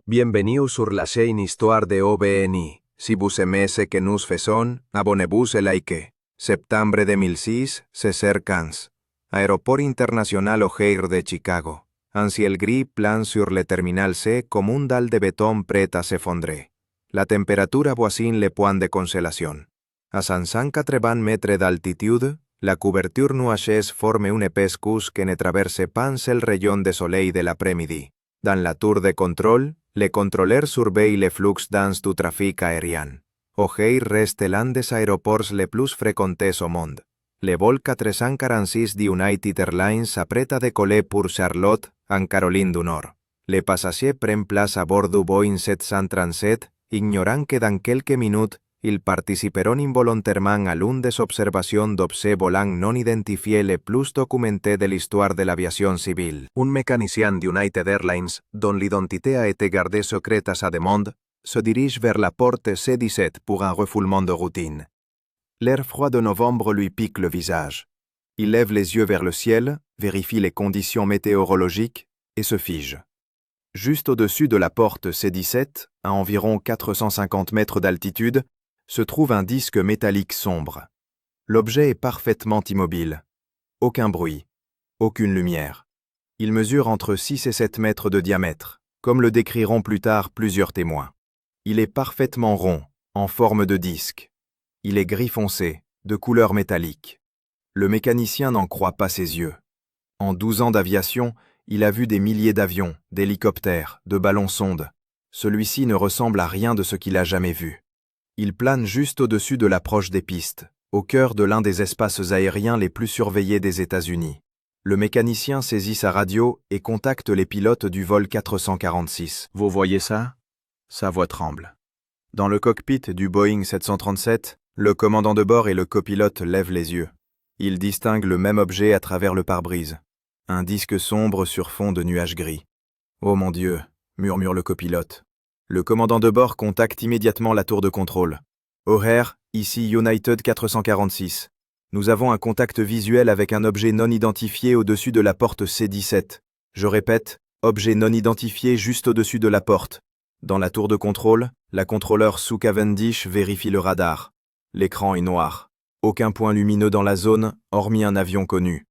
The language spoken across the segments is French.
Bienvenue sur la chaîne Histoire de OBNI. Si vous aimez ce que nous faisons, abonnez-vous et likez. Septembre 2006, 16h15. Aéroport international O'Hare de Chicago. Un ciel gris plane sur le terminal C comme une dalle de béton prête à s'effondrer. La température avoisine le point de congélation. À 580 mètres d'altitude, la couverture nuageuse forme une épaisse couche qui ne traverse pas un seul rayon de soleil de l'après-midi. Dans la tour de contrôle, les contrôleurs surveillent les flux denses du trafic aérien. O'Hare reste l'un des aéroports les plus fréquentés au monde. Le vol 446 d'United Airlines s'apprête à décoller pour Charlotte, en Caroline du Nord. Les passagers prennent place à bord du Boeing 737, ignorant que dans quelques minutes, ils participeront involontairement à l'une des observations d'objets volants non identifiés les plus documentées de l'histoire de l'aviation civile. Un mécanicien d'United Airlines, dont l'identité a été gardée secrète à sa demande, se dirige vers la porte C-17 pour un refoulement de routine. L'air froid de novembre lui pique le visage. Il lève les yeux vers le ciel, vérifie les conditions météorologiques et se fige. Juste au-dessus de la porte C-17, à environ 450 mètres d'altitude, se trouve un disque métallique sombre. L'objet est parfaitement immobile. Aucun bruit, aucune lumière. Il mesure entre 6 et 7 mètres de diamètre, comme le décriront plus tard plusieurs témoins. Il est parfaitement rond, en forme de disque. Il est gris foncé, de couleur métallique. Le mécanicien n'en croit pas ses yeux. En 12 ans d'aviation, il a vu des milliers d'avions, d'hélicoptères, de ballons-sondes. Celui-ci ne ressemble à rien de ce qu'il a jamais vu. Il plane juste au-dessus de l'approche des pistes, au cœur de l'un des espaces aériens les plus surveillés des États-Unis. Le mécanicien saisit sa radio et contacte les pilotes du vol 446. « Vous voyez ça ?» Sa voix tremble. Dans le cockpit du Boeing 737, le commandant de bord et le copilote lèvent les yeux. Ils distinguent le même objet à travers le pare-brise. Un disque sombre sur fond de nuages gris. « Oh mon Dieu !» murmure le copilote. Le commandant de bord contacte immédiatement la tour de contrôle. « O'Hare, ici United 446. Nous avons un contact visuel avec un objet non identifié au-dessus de la porte C-17. Je répète, objet non identifié juste au-dessus de la porte. Dans la tour de contrôle, la contrôleur Sue Cavendish vérifie le radar. L'écran est noir. Aucun point lumineux dans la zone, hormis un avion connu.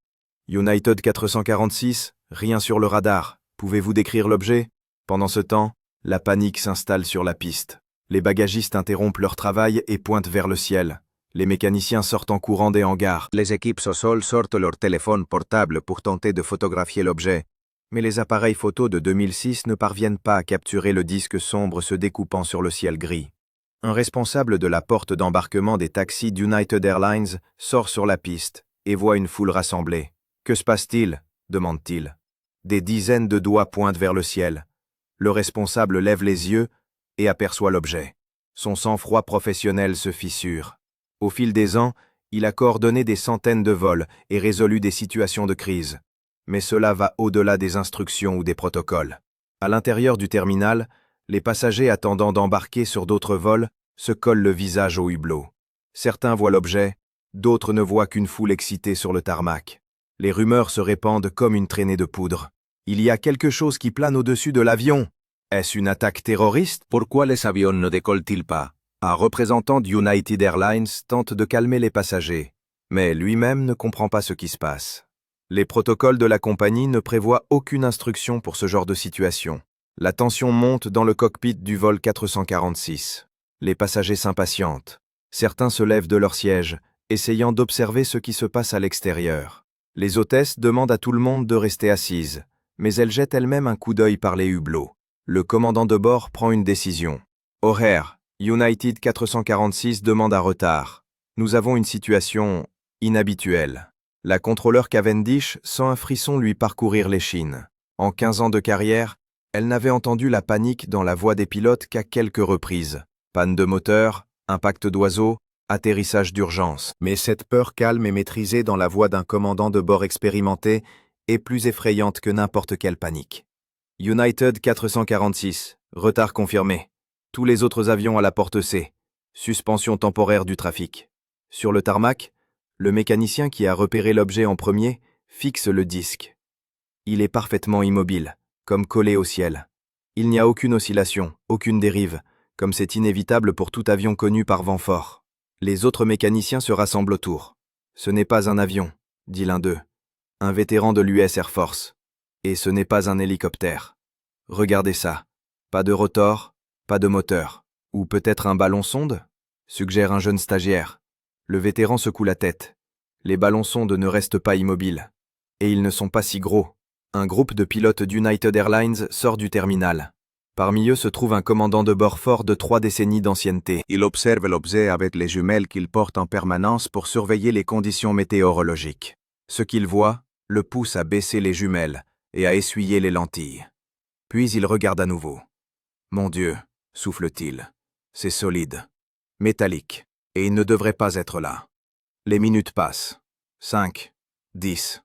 United 446, rien sur le radar. Pouvez-vous décrire l'objet ? Pendant ce temps, la panique s'installe sur la piste. Les bagagistes interrompent leur travail et pointent vers le ciel. Les mécaniciens sortent en courant des hangars. Les équipes au sol sortent leur téléphone portable pour tenter de photographier l'objet. Mais les appareils photos de 2006 ne parviennent pas à capturer le disque sombre se découpant sur le ciel gris. Un responsable de la porte d'embarquement des taxis d'United Airlines sort sur la piste et voit une foule rassemblée. « Que se passe-t-il » demande-t-il. Des dizaines de doigts pointent vers le ciel. Le responsable lève les yeux et aperçoit l'objet. Son sang-froid professionnel se fissure. Au fil des ans, il a coordonné des centaines de vols et résolu des situations de crise. Mais cela va au-delà des instructions ou des protocoles. À l'intérieur du terminal, les passagers attendant d'embarquer sur d'autres vols se collent le visage au hublot. Certains voient l'objet, d'autres ne voient qu'une foule excitée sur le tarmac. Les rumeurs se répandent comme une traînée de poudre. Il y a quelque chose qui plane au-dessus de l'avion. Est-ce une attaque terroriste? Pourquoi les avions ne décollent-ils pas? Un représentant d'United Airlines tente de calmer les passagers, mais lui-même ne comprend pas ce qui se passe. Les protocoles de la compagnie ne prévoient aucune instruction pour ce genre de situation. La tension monte dans le cockpit du vol 446. Les passagers s'impatientent. Certains se lèvent de leur siège, essayant d'observer ce qui se passe à l'extérieur. Les hôtesses demandent à tout le monde de rester assises, mais elles jettent elles-mêmes un coup d'œil par les hublots. Le commandant de bord prend une décision. « O'Hare, United 446 demande un retard. Nous avons une situation inhabituelle. » La contrôleur Cavendish sent un frisson lui parcourir l'échine. En 15 ans de carrière, elle n'avait entendu la panique dans la voix des pilotes qu'à quelques reprises. Panne de moteur, impact d'oiseau, atterrissage d'urgence. Mais cette peur calme et maîtrisée dans la voix d'un commandant de bord expérimenté est plus effrayante que n'importe quelle panique. United 446, retard confirmé. Tous les autres avions à la porte C. Suspension temporaire du trafic. Sur le tarmac, le mécanicien qui a repéré l'objet en premier fixe le disque. Il est parfaitement immobile, comme collé au ciel. Il n'y a aucune oscillation, aucune dérive, comme c'est inévitable pour tout avion connu par vent fort. Les autres mécaniciens se rassemblent autour. Ce n'est pas un avion, dit l'un d'eux, un vétéran de l'US Air Force. Et ce n'est pas un hélicoptère. Regardez ça. Pas de rotor, pas de moteur. Ou peut-être un ballon-sonde, suggère un jeune stagiaire. Le vétéran secoue la tête. Les ballons-sondes ne restent pas immobiles. Et ils ne sont pas si gros. Un groupe de pilotes d'United Airlines sort du terminal. Parmi eux se trouve un commandant de bord fort de 3 décennies d'ancienneté. Il observe l'objet avec les jumelles qu'il porte en permanence pour surveiller les conditions météorologiques. Ce qu'il voit le pousse à baisser les jumelles et à essuyer les lentilles. Puis il regarde à nouveau. Mon Dieu, souffle-t-il, c'est solide, métallique, et il ne devrait pas être là. Les minutes passent. 5, 10,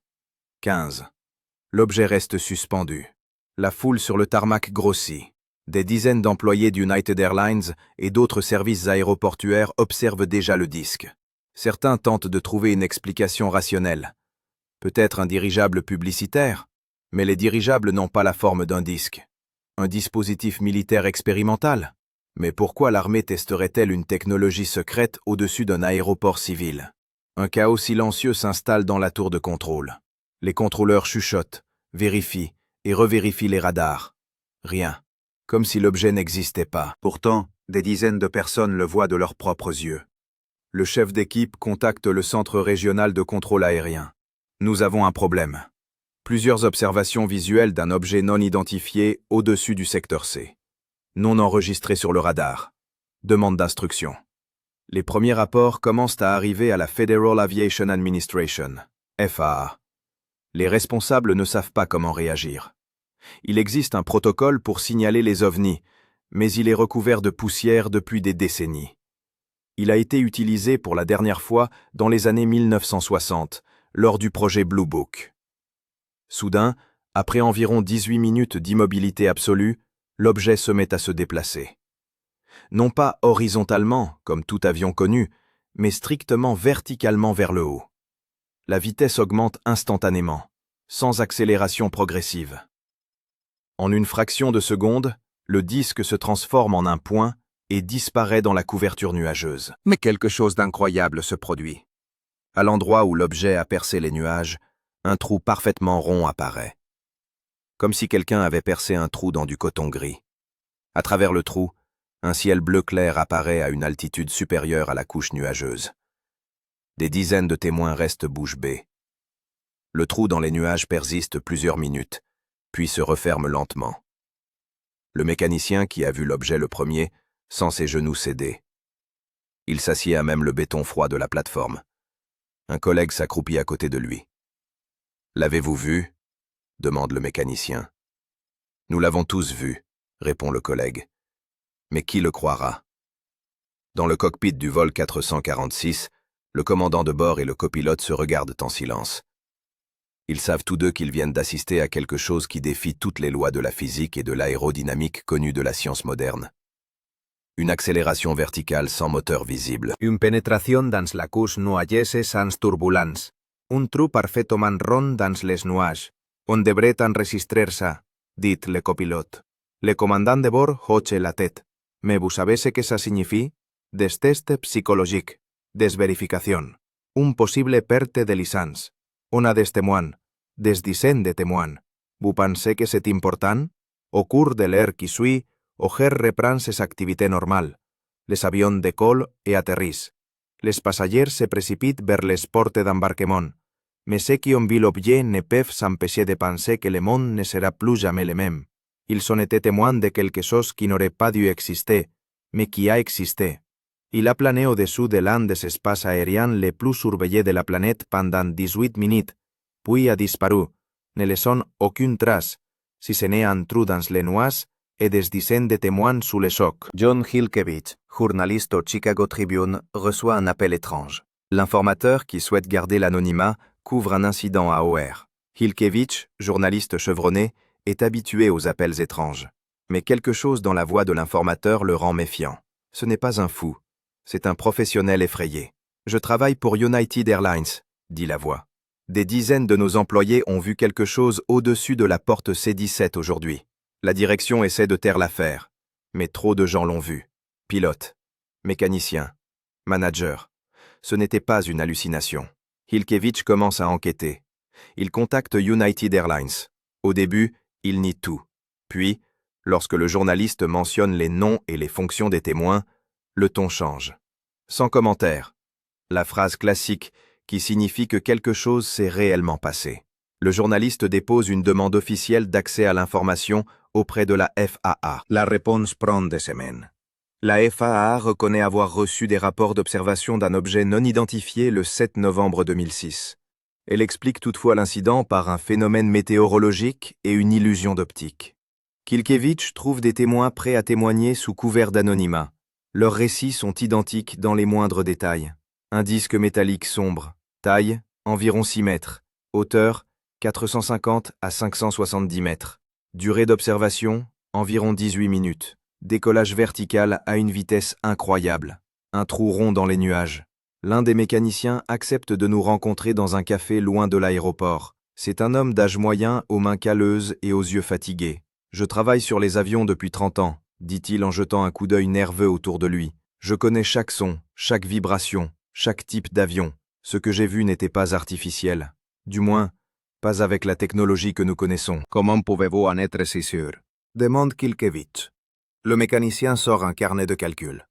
15. L'objet reste suspendu. La foule sur le tarmac grossit. Des dizaines d'employés d'United Airlines et d'autres services aéroportuaires observent déjà le disque. Certains tentent de trouver une explication rationnelle. Peut-être un dirigeable publicitaire, mais les dirigeables n'ont pas la forme d'un disque. Un dispositif militaire expérimental. Mais pourquoi l'armée testerait-elle une technologie secrète au-dessus d'un aéroport civil? Un chaos silencieux s'installe dans la tour de contrôle. Les contrôleurs chuchotent, vérifient et revérifient les radars. Rien. Comme si l'objet n'existait pas. Pourtant, des dizaines de personnes le voient de leurs propres yeux. Le chef d'équipe contacte le centre régional de contrôle aérien. Nous avons un problème. Plusieurs observations visuelles d'un objet non identifié au-dessus du secteur C. Non enregistré sur le radar. Demande d'instruction. Les premiers rapports commencent à arriver à la Federal Aviation Administration, FAA. Les responsables ne savent pas comment réagir. Il existe un protocole pour signaler les ovnis, mais il est recouvert de poussière depuis des décennies. Il a été utilisé pour la dernière fois dans les années 1960, lors du projet Blue Book. Soudain, après environ 18 minutes d'immobilité absolue, l'objet se met à se déplacer. Non pas horizontalement, comme tout avion connu, mais strictement verticalement vers le haut. La vitesse augmente instantanément, sans accélération progressive. En une fraction de seconde, le disque se transforme en un point et disparaît dans la couverture nuageuse. Mais quelque chose d'incroyable se produit. À l'endroit où l'objet a percé les nuages, un trou parfaitement rond apparaît. Comme si quelqu'un avait percé un trou dans du coton gris. À travers le trou, un ciel bleu clair apparaît à une altitude supérieure à la couche nuageuse. Des dizaines de témoins restent bouche bée. Le trou dans les nuages persiste plusieurs minutes, puis se referme lentement. Le mécanicien qui a vu l'objet le premier sent ses genoux céder. Il s'assied à même le béton froid de la plateforme. Un collègue s'accroupit à côté de lui. « L'avez-vous vu ?» demande le mécanicien. « Nous l'avons tous vu », répond le collègue. « Mais qui le croira ?» Dans le cockpit du vol 446, le commandant de bord et le copilote se regardent en silence. Ils savent tous deux qu'ils viennent d'assister à quelque chose qui défie toutes les lois de la physique et de l'aérodynamique connues de la science moderne. Une accélération verticale sans moteur visible. Une pénétration dans la couche nuageuse sans turbulence. Un trou parfaitement rond dans les nuages. On devrait enregistrer-ça, dit le copilote. Le commandant de bord hoche la tête. Mais vous savez ce que ça signifie? Des tests psychologiques. Des vérifications. Un possible perte de licence. On a des témoins. Des dizaines de témoins. Vous pensez que c'est important? Au cours de l'heure qui suit, O'Hare reprend ses activités normales. Les avions décollent et atterrissent. Les passagers se précipitent vers les portes d'embarquement. Mais ceux qui ont vu l'objet ne peuvent s'empêcher de penser que le monde ne sera plus jamais le même. Ils ont été témoins de quelque chose qui n'aurait pas dû exister, mais qui a existé. Il a plané au-dessous de l'un des espaces aériens les plus surveillés de la planète pendant 18 minutes, puis a disparu, ne laissant aucune trace, si ce n'est un trou dans les nuages et des dizaines de témoins sous le choc. John Hilkevich, journaliste au Chicago Tribune, reçoit un appel étrange. L'informateur, qui souhaite garder l'anonymat, couvre un incident à O'Hare. Hilkevich, journaliste chevronné, est habitué aux appels étranges. Mais quelque chose dans la voix de l'informateur le rend méfiant. Ce n'est pas un fou. C'est un professionnel effrayé. « Je travaille pour United Airlines », dit la voix. « Des dizaines de nos employés ont vu quelque chose au-dessus de la porte C-17 aujourd'hui. La direction essaie de taire l'affaire, mais trop de gens l'ont vu. Pilotes, mécaniciens, managers. Ce n'était pas une hallucination. Hilkevich commence à enquêter. Il contacte United Airlines. Au début, il nie tout. Puis, lorsque le journaliste mentionne les noms et les fonctions des témoins, le ton change. Sans commentaire. La phrase classique qui signifie que quelque chose s'est réellement passé. Le journaliste dépose une demande officielle d'accès à l'information auprès de la FAA. La réponse prend des semaines. La FAA reconnaît avoir reçu des rapports d'observation d'un objet non identifié le 7 novembre 2006. Elle explique toutefois l'incident par un phénomène météorologique et une illusion d'optique. Hilkevich trouve des témoins prêts à témoigner sous couvert d'anonymat. Leurs récits sont identiques dans les moindres détails. Un disque métallique sombre, taille, environ 6 mètres, hauteur, 450 à 570 mètres. Durée d'observation, environ 18 minutes. Décollage vertical à une vitesse incroyable. Un trou rond dans les nuages. L'un des mécaniciens accepte de nous rencontrer dans un café loin de l'aéroport. C'est un homme d'âge moyen, aux mains calleuses et aux yeux fatigués. « Je travaille sur les avions depuis 30 ans, dit-il en jetant un coup d'œil nerveux autour de lui. Je connais chaque son, chaque vibration, chaque type d'avion. Ce que j'ai vu n'était pas artificiel. Du moins, pas avec la technologie que nous connaissons. Comment pouvez-vous en être si sûr? Demande Hilkevich. Le mécanicien sort un carnet de calcul.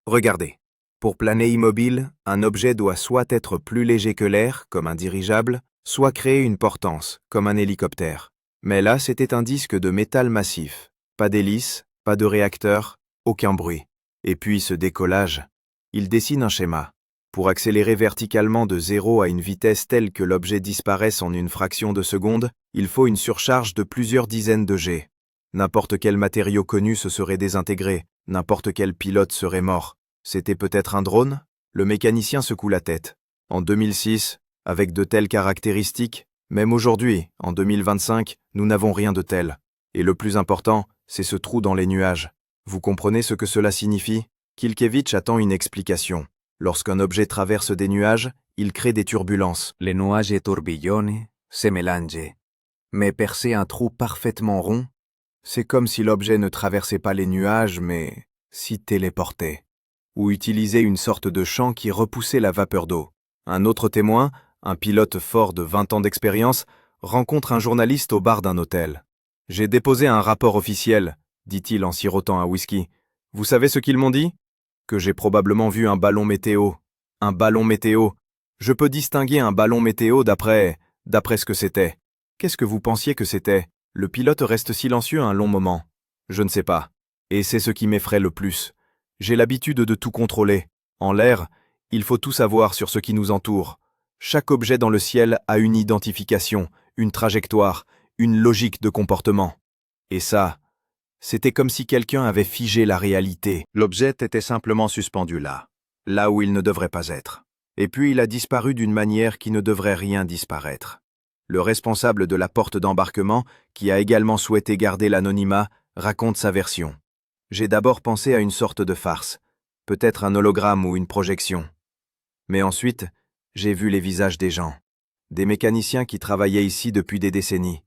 Regardez. Pour planer immobile, un objet doit soit être plus léger que l'air, comme un dirigeable, soit créer une portance, comme un hélicoptère. Mais là, c'était un disque de métal massif. Pas d'hélice, pas de réacteur, aucun bruit. Et puis ce décollage. Il dessine un schéma. Pour accélérer verticalement de 0 à une vitesse telle que l'objet disparaisse en une fraction de seconde, il faut une surcharge de plusieurs dizaines de G. N'importe quel matériau connu se serait désintégré, n'importe quel pilote serait mort. C'était peut-être un drone? Le mécanicien secoue la tête. En 2006, avec de telles caractéristiques, même aujourd'hui, en 2025, nous n'avons rien de tel. Et le plus important, c'est ce trou dans les nuages. Vous comprenez ce que cela signifie? Hilkevich attend une explication. Lorsqu'un objet traverse des nuages, il crée des turbulences. Les nuages tourbillonnent, se mélangent. Mais percer un trou parfaitement rond, c'est comme si l'objet ne traversait pas les nuages, mais s'y téléportait. Ou utiliser une sorte de champ qui repoussait la vapeur d'eau. Un autre témoin, un pilote fort de 20 ans d'expérience, rencontre un journaliste au bar d'un hôtel. « J'ai déposé un rapport officiel, dit-il en sirotant un whisky. Vous savez ce qu'ils m'ont dit? Que j'ai probablement vu un ballon météo. Un ballon météo. Je peux distinguer un ballon météo d'après ce que c'était. Qu'est-ce que vous pensiez que c'était? Le pilote reste silencieux un long moment. Je ne sais pas. Et c'est ce qui m'effraie le plus. J'ai l'habitude de tout contrôler. En l'air, il faut tout savoir sur ce qui nous entoure. Chaque objet dans le ciel a une identification, une trajectoire, une logique de comportement. Et ça, c'était comme si quelqu'un avait figé la réalité. L'objet était simplement suspendu là où il ne devrait pas être. Et puis il a disparu d'une manière qui ne devrait rien disparaître. Le responsable de la porte d'embarquement, qui a également souhaité garder l'anonymat, raconte sa version. J'ai d'abord pensé à une sorte de farce, peut-être un hologramme ou une projection. Mais ensuite, j'ai vu les visages des gens. Des mécaniciens qui travaillaient ici depuis des décennies.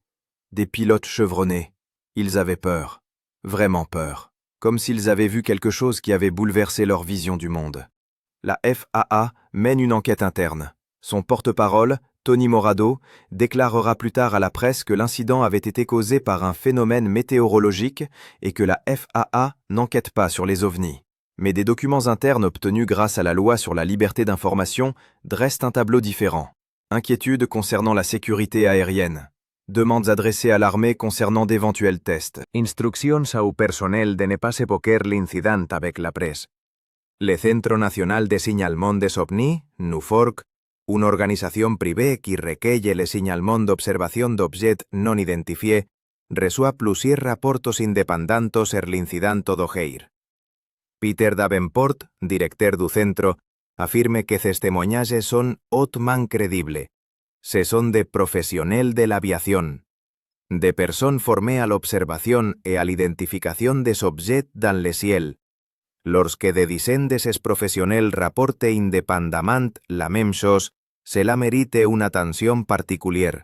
Des pilotes chevronnés. Ils avaient peur. Vraiment peur. Comme s'ils avaient vu quelque chose qui avait bouleversé leur vision du monde. La FAA mène une enquête interne. Son porte-parole, Tony Morado, déclarera plus tard à la presse que l'incident avait été causé par un phénomène météorologique et que la FAA n'enquête pas sur les ovnis. Mais des documents internes obtenus grâce à la loi sur la liberté d'information dressent un tableau différent. Inquiétudes concernant la sécurité aérienne. Demandes adressées à l'armée concernant d'éventuels tests. Instruccions au personnel de ne pas évoquer l'incident avec la presse. Le Centre National de Signalement des OVNIs, NUFORC, una organización privée qui recueille les signalements d'observation d'objets non identifiés, reçoit plusieurs rapports independents sur l'incident d'O'Hare. Peter Davenport, directeur du centro, affirme que ces témoignages sont hautement crédibles. Ce sont des professionnels de l'aviation, des personnes formées à l'observation et à l'identification des objets dans le ciel. Lorsque des dizaines de ces professionnels rapportent indépendamment la même chose, cela mérite une attention particulière.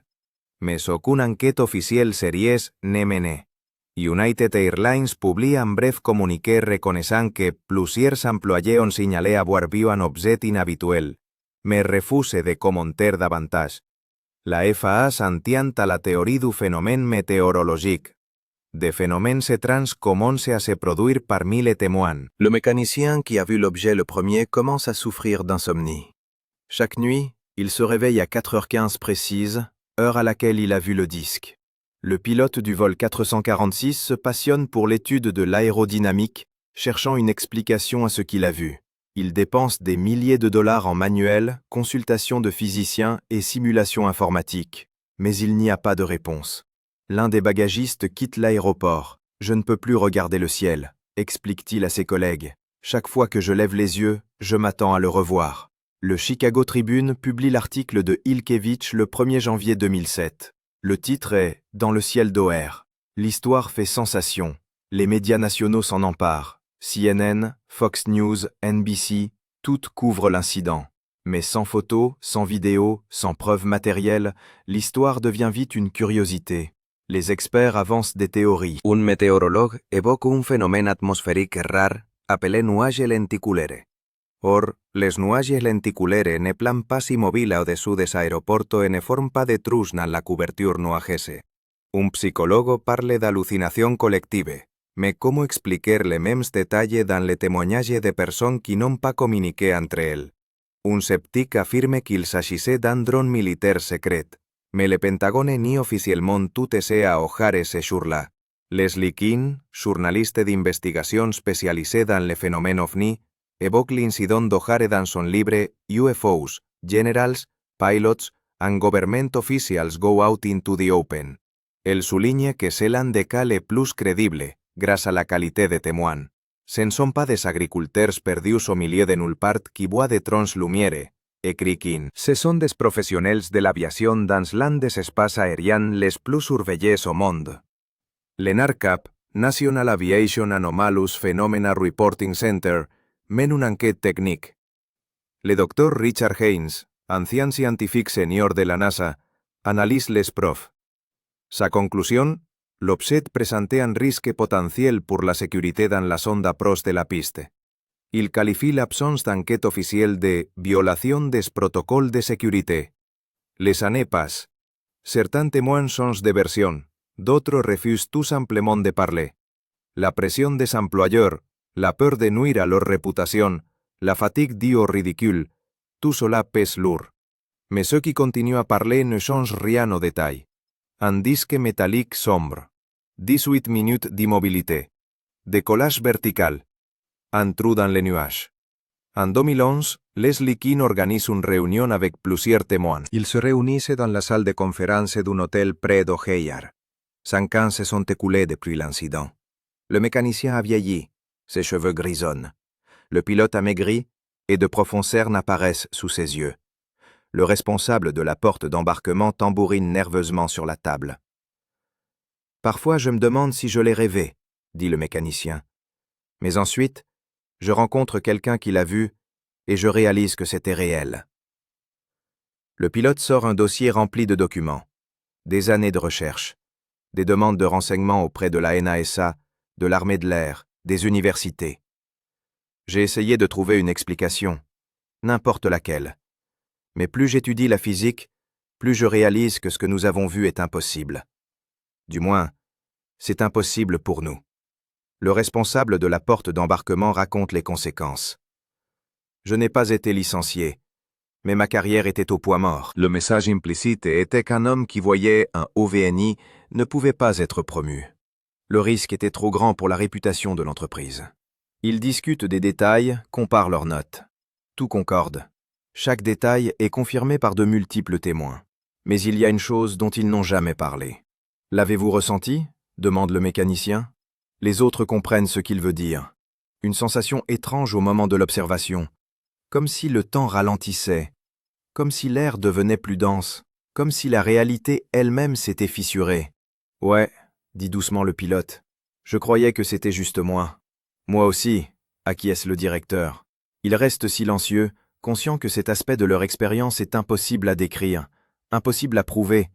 Mais aucune enquête officielle sérieuse n'est menée. United Airlines publie un bref communiqué reconnaissant que plusieurs employés ont signalé avoir vu un objet inhabituel, mais refuse de commenter davantage. La FAA s'en tient à la théorie du phénomène météorologique. Des phénomènes étranges commencent à se produire parmi les témoins. Le mécanicien qui a vu l'objet le premier commence à souffrir d'insomnie. Chaque nuit, il se réveille à 4h15 précise, heure à laquelle il a vu le disque. Le pilote du vol 446 se passionne pour l'étude de l'aérodynamique, cherchant une explication à ce qu'il a vu. Il dépense des milliers de dollars en manuels, consultations de physiciens et simulations informatiques. Mais il n'y a pas de réponse. L'un des bagagistes quitte l'aéroport. « Je ne peux plus regarder le ciel », explique-t-il à ses collègues. « Chaque fois que je lève les yeux, je m'attends à le revoir. » Le Chicago Tribune publie l'article de Ilkevich le 1er janvier 2007. Le titre est « Dans le ciel d'O'Hare ». L'histoire fait sensation. Les médias nationaux s'en emparent. CNN, Fox News, NBC, toutes couvrent l'incident. Mais sans photos, sans vidéos, sans preuves matérielles, l'histoire devient vite une curiosité. Les experts avancent des théories. Un météorologue évoque un phénomène atmosphérique rare appelé nuage lenticulaire. Or, les nuages lenticulaires ne planent pas immobiles au-dessous des aéroportos et ne forment pas de trous dans la couverture nuageuse. Un psychologue parle d'hallucination collective. Mais comment expliquer les mêmes détails dans les témoignages de personnes qui n'ont pas communiqué entre elles? Un sceptique affirme qu'il s'agissait d'un drone militaire secret, mais le Pentagone nie officiellement tout essai à O'Hare ce jour-là. Leslie Keane, journaliste d'investigation spécialisée dans les phénomènes ovni, évoque l'incident d'O'Hare dans son livre UFOs, Generals, Pilots and Government Officials Go Out into the Open. Elle souligne que c'est l'un des cas les plus crédibles, grâce à la qualité des témoins. Ce ne sont pas des agriculteurs perdus au milieu de nulle part qui voient des troncs lumière, écrit Keane. Ce sont des professionnels de l'aviation dans l'un des espaces aériens les plus surveillés au monde. Le NARCAP, National Aviation Anomalous Phenomena Reporting Center, mène une enquête technique. Le docteur Richard Haynes, ancien scientifique senior de la NASA, analyse les preuves. Sa conclusion: l'objet présentait un risque potentiel pour la sécurité dans la zone d'approche de la piste. Il qualifie l'absence d'enquête officielle de violation des protocoles de sécurité. Les années passent. Certains témoins changent de version, d'autres refusent tout simplement de parler. La pression des employeurs, la peur de nuire à leur réputation, la fatigue due au ridicule, tout cela pèse lourd. Mais ceux qui continuent à parler ne changent rien au détail. Un disque métallique sombre. 18 minutes d'immobilité. Décollage vertical. Un trou dans les nuages. En 2011, Leslie Keane organise une réunion avec plusieurs témoins. Ils se réunissent dans la salle de conférence d'un hôtel près d'O'Hare. 5 ans se sont écoulés depuis l'incident. Le mécanicien a vieilli, ses cheveux grisonnent. Le pilote a maigri et de profonds cernes apparaissent sous ses yeux. Le responsable de la porte d'embarquement tambourine nerveusement sur la table. « Parfois, je me demande si je l'ai rêvé, » dit le mécanicien. « Mais ensuite, je rencontre quelqu'un qui l'a vu et je réalise que c'était réel. » Le pilote sort un dossier rempli de documents, des années de recherche, des demandes de renseignements auprès de la NASA, de l'armée de l'air, des universités. J'ai essayé de trouver une explication, n'importe laquelle. Mais plus j'étudie la physique, plus je réalise que ce que nous avons vu est impossible. Du moins, c'est impossible pour nous. Le responsable de la porte d'embarquement raconte les conséquences. Je n'ai pas été licencié, mais ma carrière était au point mort. Le message implicite était qu'un homme qui voyait un OVNI ne pouvait pas être promu. Le risque était trop grand pour la réputation de l'entreprise. Ils discutent des détails, comparent leurs notes. Tout concorde. Chaque détail est confirmé par de multiples témoins. Mais il y a une chose dont ils n'ont jamais parlé. « L'avez-vous ressenti ?» demande le mécanicien. Les autres comprennent ce qu'il veut dire. Une sensation étrange au moment de l'observation. Comme si le temps ralentissait. Comme si l'air devenait plus dense. Comme si la réalité elle-même s'était fissurée. « Ouais, » dit doucement le pilote. « Je croyais que c'était juste moi. » « Moi aussi, » acquiesce le directeur. Il reste silencieux, conscient que cet aspect de leur expérience est impossible à décrire, impossible à prouver,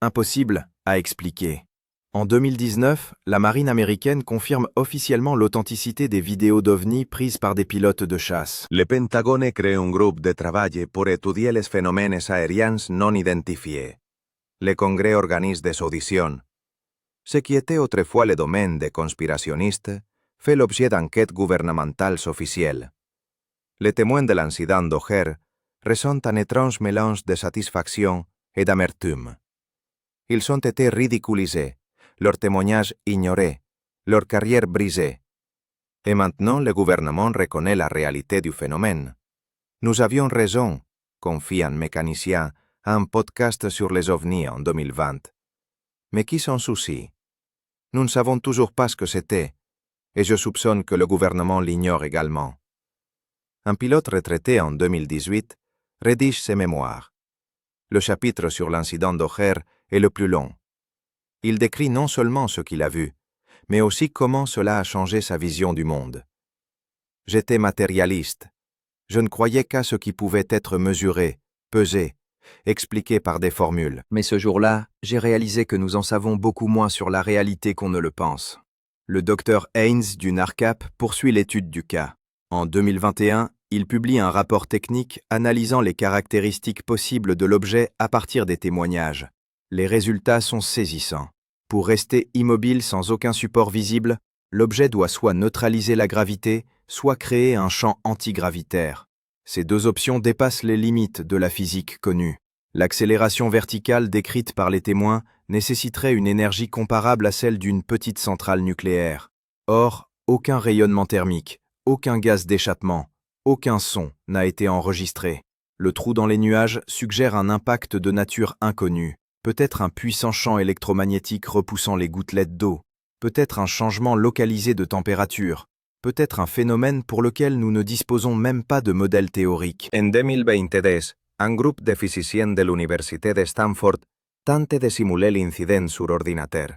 impossible à expliquer. En 2019, la marine américaine confirme officiellement l'authenticité des vidéos d'OVNI prises par des pilotes de chasse. Le Pentagone crée un groupe de travail pour étudier les phénomènes aériens non identifiés. Le Congrès organise des auditions. Ce qui était autrefois le domaine des conspirationnistes fait l'objet d'enquêtes gouvernementales officielles. Les témoins de l'incident d'O'Hare ressentent un étrange mélange de satisfaction et d'amertume. Ils ont été ridiculisés, leurs témoignages ignorés, leur carrière brisée. Et maintenant, le gouvernement reconnaît la réalité du phénomène. Nous avions raison, confie un mécanicien à un podcast sur les ovnis en 2020. Mais qui s'en soucie? Nous ne savons toujours pas ce que c'était, et je soupçonne que le gouvernement l'ignore également. Un pilote retraité en 2018 rédige ses mémoires. Le chapitre sur l'incident d'O'Hare est le plus long. Il décrit non seulement ce qu'il a vu, mais aussi comment cela a changé sa vision du monde. J'étais matérialiste. Je ne croyais qu'à ce qui pouvait être mesuré, pesé, expliqué par des formules. Mais ce jour-là, j'ai réalisé que nous en savons beaucoup moins sur la réalité qu'on ne le pense. Le docteur Haynes du NARCAP poursuit l'étude du cas. En 2021, il publie un rapport technique analysant les caractéristiques possibles de l'objet à partir des témoignages. Les résultats sont saisissants. Pour rester immobile sans aucun support visible, l'objet doit soit neutraliser la gravité, soit créer un champ antigravitaire. Ces deux options dépassent les limites de la physique connue. L'accélération verticale décrite par les témoins nécessiterait une énergie comparable à celle d'une petite centrale nucléaire. Or, aucun rayonnement thermique, aucun gaz d'échappement, aucun son n'a été enregistré. Le trou dans les nuages suggère un impact de nature inconnue. Peut-être un puissant champ électromagnétique repoussant les gouttelettes d'eau, peut-être un changement localisé de température, peut-être un phénomène pour lequel nous ne disposons même pas de modèle théorique. En 2022, un groupe de physiciens de l'Université de Stanford tente de simuler l'incident sur ordinateur.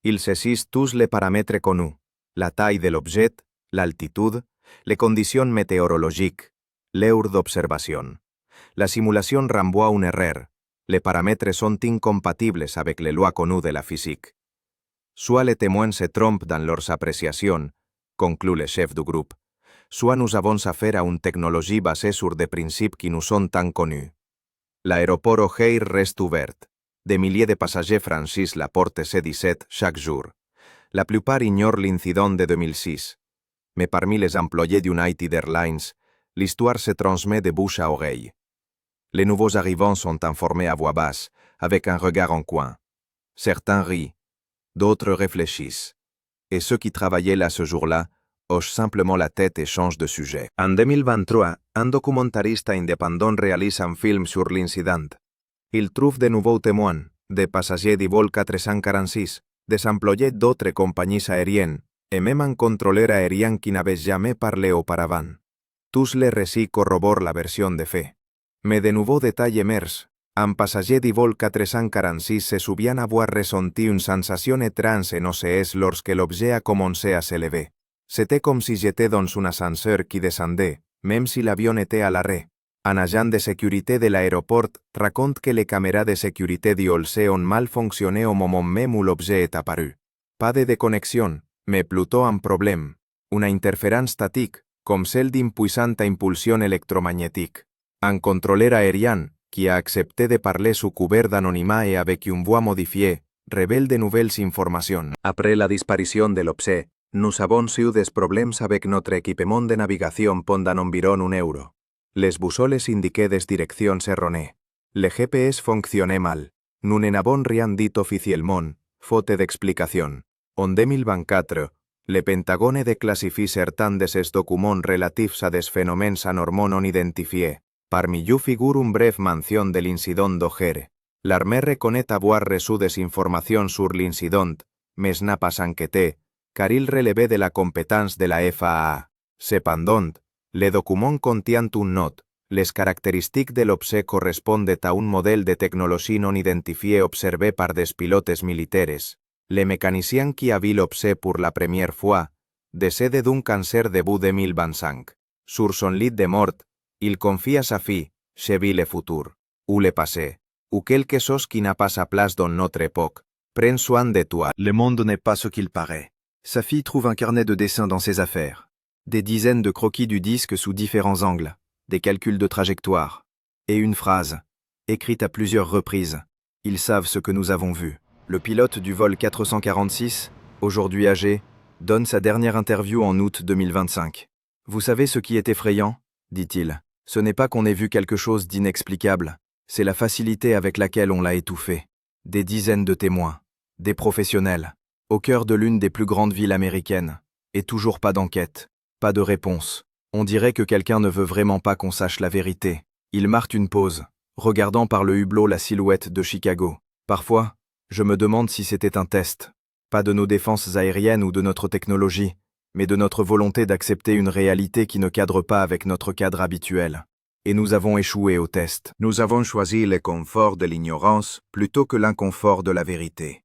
Ils saisissent tous les paramètres connus, la taille de l'objet, l'altitude, les conditions météorologiques, l'heure d'observation. La simulation renvoie une erreur. Les paramètres sont incompatibles avec les lois connues de la physique. Soit les témoins se trompent dans leurs appréciations, conclut le chef du groupe, soit nous avons affaire à une technologie basée sur des principes qui nous sont tant connus. L'aéroport O'Hare reste ouvert. Des milliers de passagers franchissent la porte C-17 chaque jour. La plupart ignorent l'incident de 2006. Mais parmi les employés d'United Airlines, l'histoire se transmet de bouche à oreille. Les nouveaux arrivants sont informés à voix basse, avec un regard en coin. Certains rient, d'autres réfléchissent. Et ceux qui travaillaient là ce jour-là hochent simplement la tête et changent de sujet. En 2023, un documentariste indépendant réalise un film sur l'incident. Il trouve de nouveaux témoins, des passagers du vol 446, des employés d'autres compagnies aériennes, et même un contrôleur aérien qui n'avait jamais parlé auparavant. Tous les récits corroborent la version de fait. Mais de nouveaux détails émergent. Un passager du vol 446 se souvient avoir ressenti une sensation étrange en OCS lorsque l'objet a commencé à s'élever. C'était comme si j'étais dans un ascenseur qui descendait, même si l'avion était à l'arrêt. Un agent de sécurité de l'aéroport raconte que les caméras de sécurité du holsé ont mal fonctionné au moment même où l'objet est apparu. Pas de déconnexion, mais plutôt un problème. Une interférence statique, comme celle d'une puissante impulsion électromagnétique. Un contrôleur aérien, qui a accepté de parler sous couvert d'anonymat et avec une voix modifiée, révèle de nouvelles informations. Après la disparition de l'objet, nous avons eu des problèmes avec notre équipement de navigation pendant environ un euro. Les boussoles indiquaient des directions erronées. Le GPS fonctionnait mal. Nous n'avons rien dit officiellement, faute d'explication. En 2024, le Pentagone déclassifie certains de ces documents relatifs à des phénomènes anormaux non identifiés. Parmi eux figure une brève mention de l'incident d'O'Hare. L'armée reconnaît avoir reçu des informations sur l'incident, mais n'a pas enquêté, car il relevait de la compétence de la FAA. Cependant, le document contient une note. Les caractéristiques de l'objet correspondent à un modèle de technologie non identifié observé par des pilotes militaires. Le mécanicien qui a vu l'objet pour la première fois décède d'un cancer début 2025. Sur son lit de mort, il confie à sa fille, j'ai vu le futur, ou le passé, ou quelque chose qui n'a pas sa place dans notre époque. Prends soin de toi. Le monde n'est pas ce qu'il paraît. Sa fille trouve un carnet de dessin dans ses affaires. Des dizaines de croquis du disque sous différents angles, des calculs de trajectoire. Et une phrase, écrite à plusieurs reprises. Ils savent ce que nous avons vu. Le pilote du vol 446, aujourd'hui âgé, donne sa dernière interview en août 2025. Vous savez ce qui est effrayant, dit-il. Ce n'est pas qu'on ait vu quelque chose d'inexplicable, c'est la facilité avec laquelle on l'a étouffé. Des dizaines de témoins, des professionnels, au cœur de l'une des plus grandes villes américaines, et toujours pas d'enquête, pas de réponse. On dirait que quelqu'un ne veut vraiment pas qu'on sache la vérité. Il marque une pause, regardant par le hublot la silhouette de Chicago. Parfois, je me demande si c'était un test, pas de nos défenses aériennes ou de notre technologie, mais de notre volonté d'accepter une réalité qui ne cadre pas avec notre cadre habituel. Et nous avons échoué au test. Nous avons choisi le confort de l'ignorance plutôt que l'inconfort de la vérité.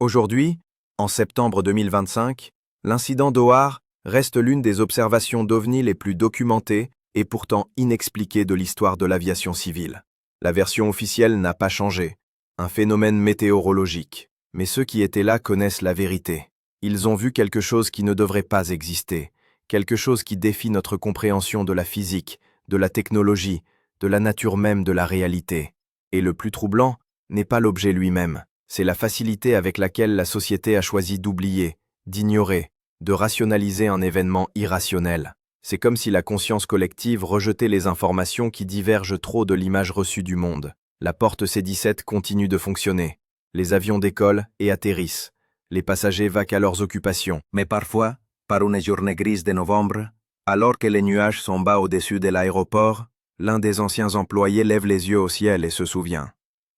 Aujourd'hui, en septembre 2025, l'incident d'Ohar reste l'une des observations d'OVNI les plus documentées et pourtant inexpliquées de l'histoire de l'aviation civile. La version officielle n'a pas changé, un phénomène météorologique, mais ceux qui étaient là connaissent la vérité. Ils ont vu quelque chose qui ne devrait pas exister, quelque chose qui défie notre compréhension de la physique, de la technologie, de la nature même de la réalité. Et le plus troublant n'est pas l'objet lui-même, c'est la facilité avec laquelle la société a choisi d'oublier, d'ignorer, de rationaliser un événement irrationnel. C'est comme si la conscience collective rejetait les informations qui divergent trop de l'image reçue du monde. La porte C-17 continue de fonctionner. Les avions décollent et atterrissent. Les passagers vaquent à leurs occupations. Mais parfois, par une journée grise de novembre, alors que les nuages sont bas au-dessus de l'aéroport, l'un des anciens employés lève les yeux au ciel et se souvient.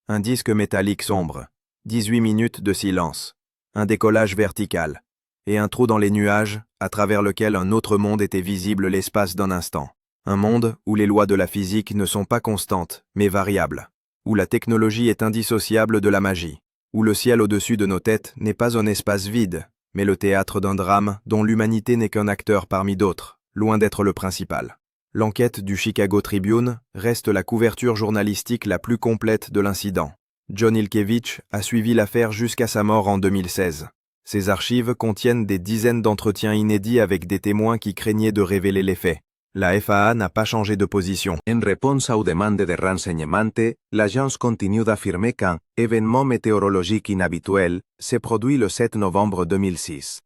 Un disque métallique sombre, 18 minutes de silence, un décollage vertical, et un trou dans les nuages, à travers lequel un autre monde était visible l'espace d'un instant. Un monde où les lois de la physique ne sont pas constantes, mais variables, où la technologie est indissociable de la magie, où le ciel au-dessus de nos têtes n'est pas un espace vide, mais le théâtre d'un drame dont l'humanité n'est qu'un acteur parmi d'autres, loin d'être le principal. L'enquête du Chicago Tribune reste la couverture journalistique la plus complète de l'incident. John Ilkevich a suivi l'affaire jusqu'à sa mort en 2016. Ces archives contiennent des dizaines d'entretiens inédits avec des témoins qui craignaient de révéler les faits. La FAA n'a pas changé de position. En réponse aux demandes de renseignement, l'agence continue d'affirmer qu'un événement météorologique inhabituel s'est produit le 7 novembre 2006.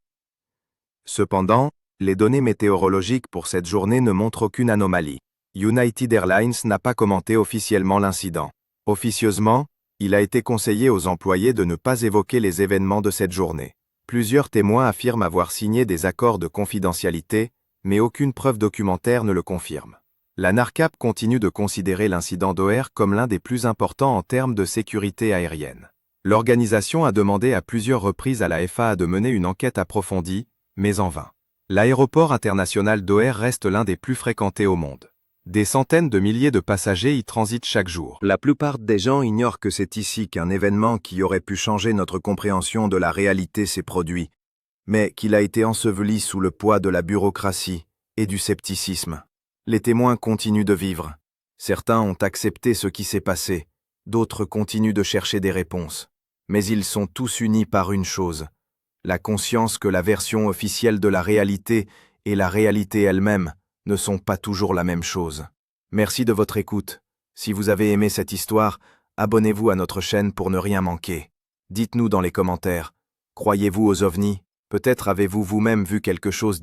Cependant, les données météorologiques pour cette journée ne montrent aucune anomalie. United Airlines n'a pas commenté officiellement l'incident. Officieusement, il a été conseillé aux employés de ne pas évoquer les événements de cette journée. Plusieurs témoins affirment avoir signé des accords de confidentialité, mais aucune preuve documentaire ne le confirme. La NARCAP continue de considérer l'incident d'Ohar comme l'un des plus importants en termes de sécurité aérienne. L'organisation a demandé à plusieurs reprises à la FAA de mener une enquête approfondie, mais en vain. L'aéroport international d'Ohar reste l'un des plus fréquentés au monde. Des centaines de milliers de passagers y transitent chaque jour. La plupart des gens ignorent que c'est ici qu'un événement qui aurait pu changer notre compréhension de la réalité s'est produit, mais qu'il a été enseveli sous le poids de la bureaucratie et du scepticisme. Les témoins continuent de vivre. Certains ont accepté ce qui s'est passé, d'autres continuent de chercher des réponses. Mais ils sont tous unis par une chose, la conscience que la version officielle de la réalité et la réalité elle-même ne sont pas toujours la même chose. Merci de votre écoute. Si vous avez aimé cette histoire, abonnez-vous à notre chaîne pour ne rien manquer. Dites-nous dans les commentaires, croyez-vous aux ovnis? Peut-être avez-vous vous-même vu quelque chose